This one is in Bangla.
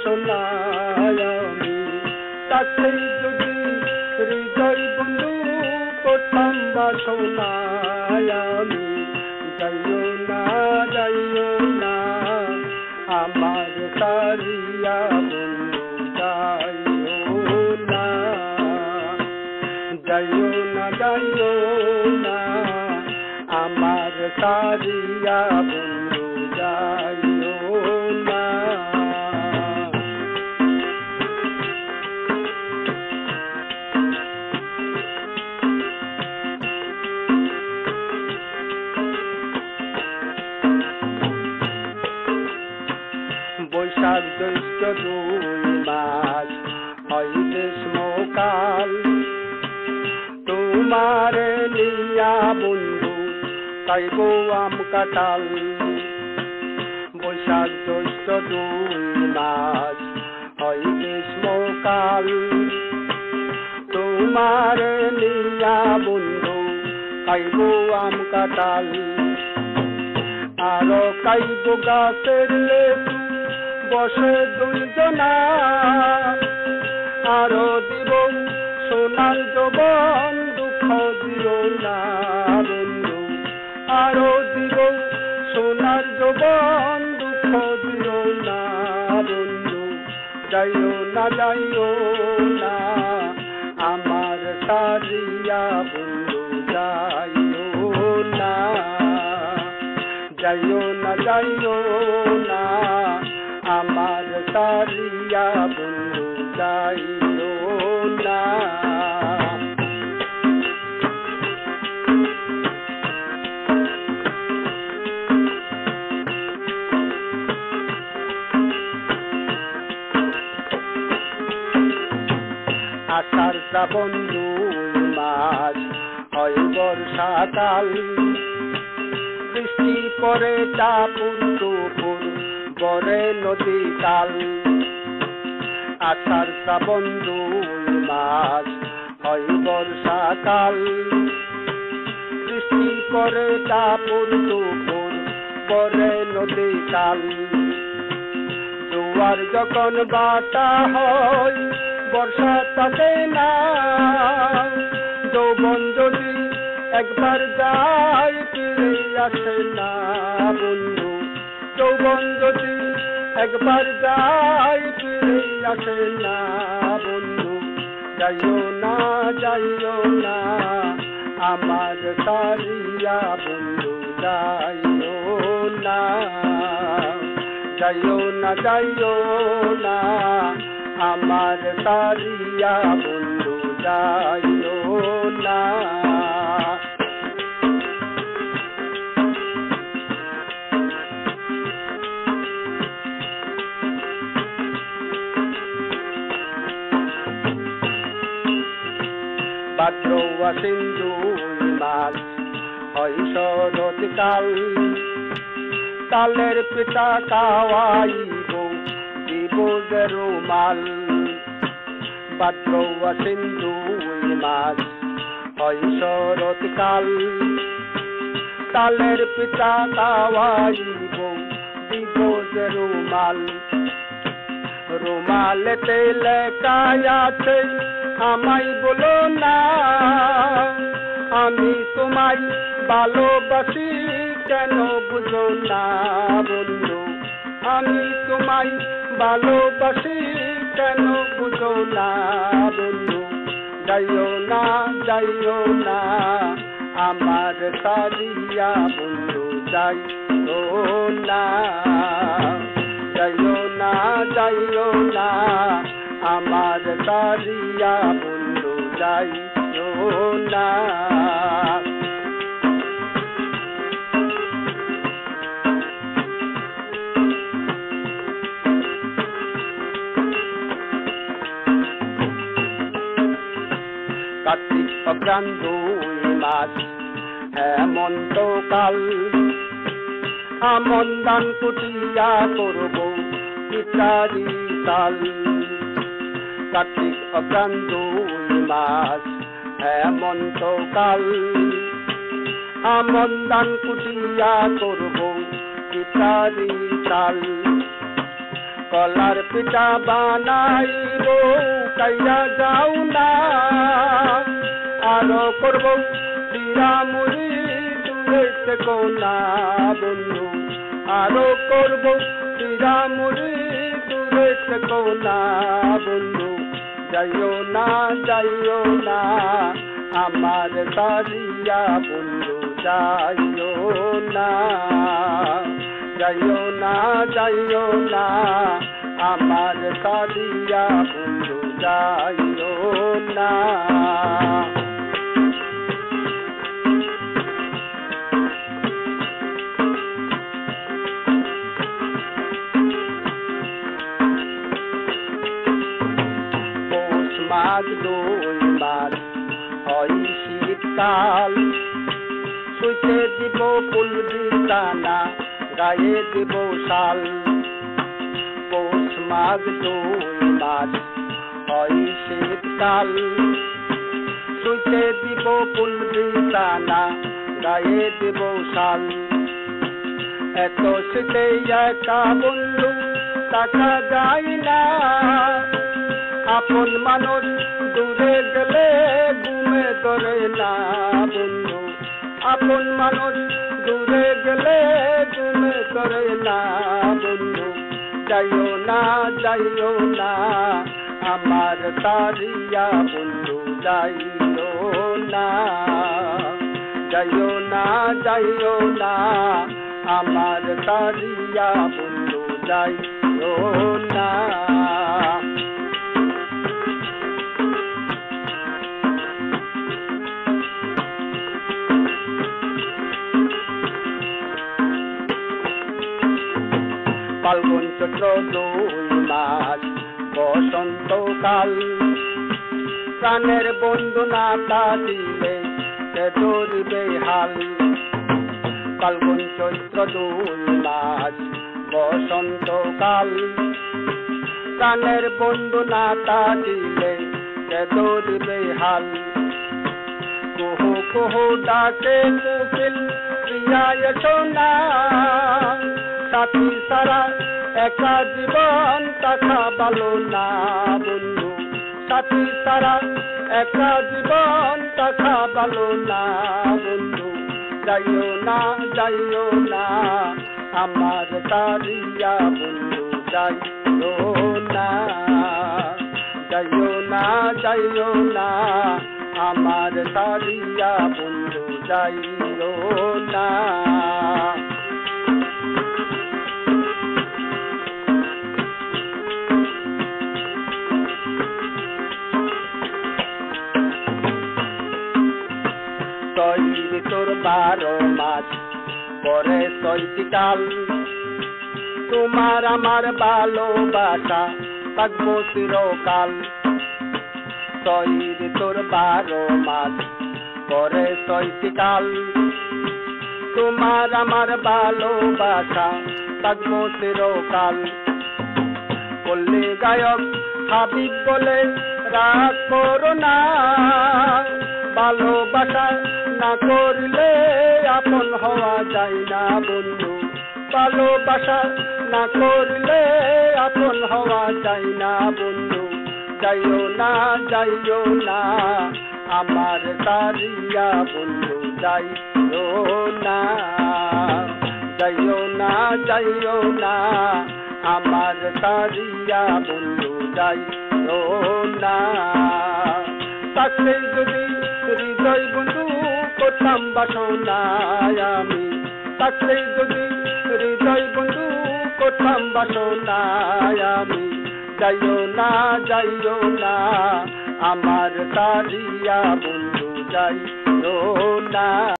বাসনায় আমি তাকে যদি হৃদয় বন্ধু করতাম বাসনায় আমি যাইও না আমার সারিয়া বন্ধু যাইও না আমার সারিয়া বন্ধু যাইও না। বৈশাখ জ্যৈষ্ঠ 2 মাস হয় গ্রীষ্মকাল তোমারে নিয়া বন্ধু খাইব আম কাঁঠাল। বৈশাখ জ্যৈষ্ঠ 2 মাস হয় গ্রীষ্মকাল তোমারে নিয়া বন্ধু খাইব আম কাঁঠাল। আরো খাইব গাছের লেবু বসে 2 জনা আরো দিব সোনার যৌবন দুঃখ দিও না বন্ধু আরো দিব সোনার যৌবন দুঃখ দিও না বন্ধু যাইও না আমার সারিয়া বন্ধু যাইও না আমার সারিয়া বন্ধু যাইও না। আষাঢ় শ্রাবণ 2 মাস হয় বর্ষাকাল বৃষ্টি পরে টাপুর টুপুর বরে নদী কাল। আষাঢ় শ্রাবণ 2 মাস হয় বর্ষাকাল বৃষ্টি পরে টাপুর টুপুর বরে নদী কাল। জোয়ার যখন বাটা হয় বর্ষা থাকে না যৌবন যদি একবার যায় ফিরে আসে না বন্ধু যৌবন যদি একবার যায় ফিরে আসে না বন্ধু যাইও না আমার সারিয়া বন্ধু যাইও না আমার সারিয়া বন্ধু যাইও না। ভাদ্র আশ্বিন 2 মাস হয় শরৎকাল তালের পিঠা খাওয়াইব দিব যে রুমাল। ভাদ্র আশ্বিন 2 মাস হয় শরৎকাল তালের পিঠা খাওয়াইব দিব যে রুমাল। রুমালেতে লেখা আছে আমায় বলো না আমি তোমায় ভালোবাসি কেন বুঝো না বন্ধু আমি তোমায় ভালোবাসি কেন বুঝো না বন্ধু যাইও না আমার সারিয়া বন্ধু যাইও না আমার সারিয়া বন্ধু যাইও না। কার্তিক অগ্রহায়ণ 2 মাস হেমন্তকাল আমন দান কুটিয়া করব ইত্যাদি কাল। কার্তিক অগ্রহায়ণ 2 মাস হেমন্তকাল আমন দান কুটিয়া করব ইত্যাদি কাল। কলার পিঠা বানাইব কাইয়া যাও না আরো করব চিরা মুড়ি দূরে থেকো না বন্ধু আরো করব চিরা মুড়ি দূরে থেকো না বন্ধু যাইও না আমার সারিয়া বন্ধু যাইও না আমার সারিয়া বন্ধু যাইও না মাঘ 2 মাস হয় শীতকাল সুইতে দিব ফুল বিছানা গায়ে দিব শাল পৌষ মাঘ 2 মাস হয় শীতকাল সুইতে দিব ফুল বিছানা গায়ে দিব শাল এত শীতে একা বন্ধু থাকা যায় না আপন মানুষ দূরে গেলে ঘুমে ধরে না বন্ধু আপন মানুষ দূরে গেলে ঘুমে ধরে না বন্ধু যাইও না আমার সারিয়া বন্ধু যাইও না আমার সারিয়া বন্ধু যাইও না ফাল্গুন চৈত্র 2 মাস বসন্তকাল প্রাণের বন্ধু না থাকিলে সে ধরিবে হাল ফাল্গুন চৈত্র 2 মাস বসন্তকাল প্রাণের বন্ধু না থাকিলে সে ধরিবে হাল কুহু কুহু ডাকে কোকিল প্রিয়ায় সোনা সাথী সারা একা জীবন থাকা ভালো না বন্ধু সাথী সারা একা জীবন থাকা ভালো না বন্ধু যাইও না আমার সারিয়া বন্ধু যাইও না আমার সারিয়া বন্ধু যাইও না তোর 12 মাস পরে 6টি কাল তোমার আমার ভালোবাসা থাকবো চিরকাল তোর 12 মাস পরে 6টি কাল তোমার আমার ভালোবাসা থাকবো চিরকাল বললে গায়ক হাবিব বলে রাগ করো না ভালোবাসা না করলে আপন হওয়া যায় না বন্ধু ভালোবাসা না করলে আপন হওয়া যায় না বন্ধু যাইও না আমার সারিয়া বন্ধু যাইও না আমার সারিয়া বন্ধু যাইও না থাকলে যদি হৃদয় বন্ধু করতাম বাসনা আমি থাকলে যদি হৃদয় বন্ধু করতাম বাসনা আমি যাইও না আমার সারিয়া বন্ধু যাইও না।